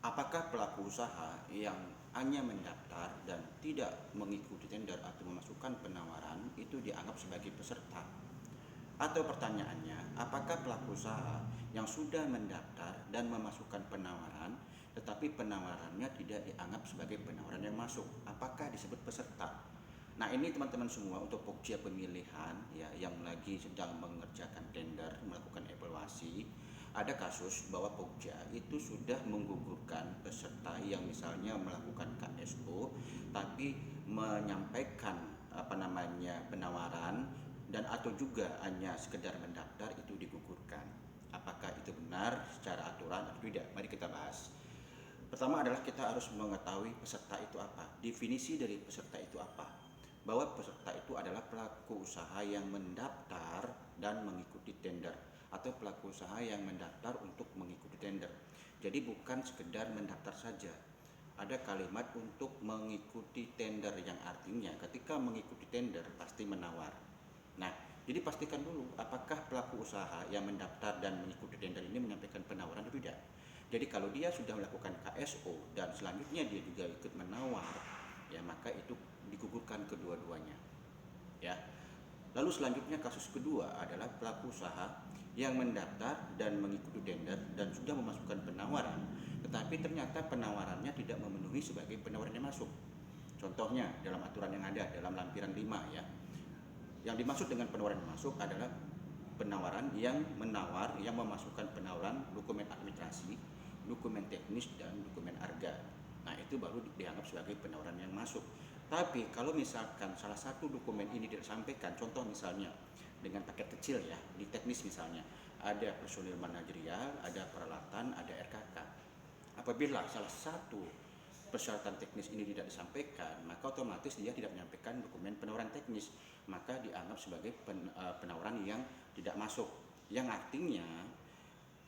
Apakah pelaku usaha yang hanya mendaftar dan tidak mengikuti tender atau memasukkan penawaran itu dianggap sebagai peserta? Atau pertanyaannya, apakah pelaku usaha yang sudah mendaftar dan memasukkan penawaran tetapi penawarannya tidak dianggap sebagai penawaran yang masuk, apakah disebut peserta? Nah, ini teman-teman semua untuk Pokja pemilihan ya yang lagi sedang mengerjakan tender, melakukan evaluasi, ada kasus bahwa Pokja itu sudah menggugurkan peserta yang misalnya melakukan KSO tapi menyampaikan penawaran dan atau juga hanya sekedar mendaftar itu digugurkan. Apakah itu benar secara aturan atau tidak? Mari kita bahas. Pertama adalah kita harus mengetahui peserta itu apa. Definisi dari peserta itu apa? Bahwa peserta itu adalah pelaku usaha yang mendaftar dan mengikuti tender atau pelaku usaha yang mendaftar untuk mengikuti tender. Jadi bukan sekedar mendaftar saja. Ada kalimat untuk mengikuti tender yang artinya ketika mengikuti tender pasti menawar. Nah, jadi pastikan dulu apakah pelaku usaha yang mendaftar dan mengikuti tender ini menyampaikan penawaran atau tidak. Jadi kalau dia sudah melakukan KSO dan selanjutnya dia juga ikut menawar, ya maka itu digugurkan kedua-duanya. Ya. Lalu selanjutnya kasus kedua adalah pelaku usaha yang mendaftar dan mengikuti tender dan sudah memasukkan penawaran, tetapi ternyata penawarannya tidak memenuhi sebagai penawaran yang masuk. Contohnya dalam aturan yang ada dalam lampiran 5 ya. Yang dimaksud dengan penawaran yang masuk adalah penawaran yang menawar, yang memasukkan penawaran dokumen administrasi, dokumen teknis, dan dokumen harga. Nah, itu baru dianggap sebagai penawaran yang masuk. Tapi kalau misalkan salah satu dokumen ini tidak disampaikan, contoh misalnya dengan paket kecil ya, di teknis misalnya, ada personil manajerial, ada peralatan, ada RKK. Apabila salah satu persyaratan teknis ini tidak disampaikan, maka otomatis dia tidak menyampaikan dokumen penawaran teknis, maka dianggap sebagai penawaran yang tidak masuk. Yang artinya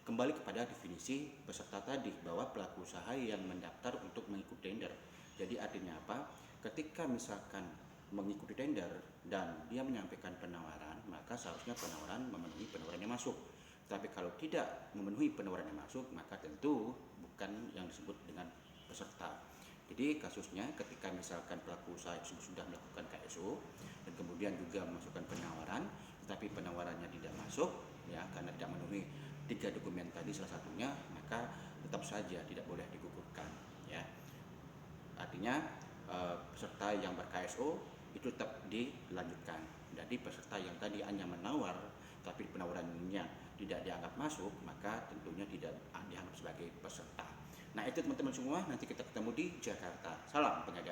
kembali kepada definisi peserta tadi bahwa pelaku usaha yang mendaftar untuk mengikuti tender. Jadi artinya apa? Ketika misalkan mengikuti tender dan dia menyampaikan penawaran, maka seharusnya penawaran memenuhi penawaran yang masuk. Tapi kalau tidak memenuhi penawaran yang masuk, maka tentu bukan yang disebut dengan peserta. Jadi kasusnya ketika misalkan pelaku usaha sudah melakukan KSO dan kemudian juga memasukkan penawaran, tetapi penawarannya tidak masuk ya karena tidak memenuhi 3 dokumen tadi salah satunya, maka tetap saja tidak boleh digugurkan ya. Artinya peserta yang ber-KSO itu tetap dilanjutkan. Jadi peserta yang tadi hanya menawar tapi penawarannya tidak dianggap masuk, maka tentunya tidak dianggap sebagai peserta. Nah, itu teman-teman semua, nanti kita ketemu di Jakarta. Salam pengajar.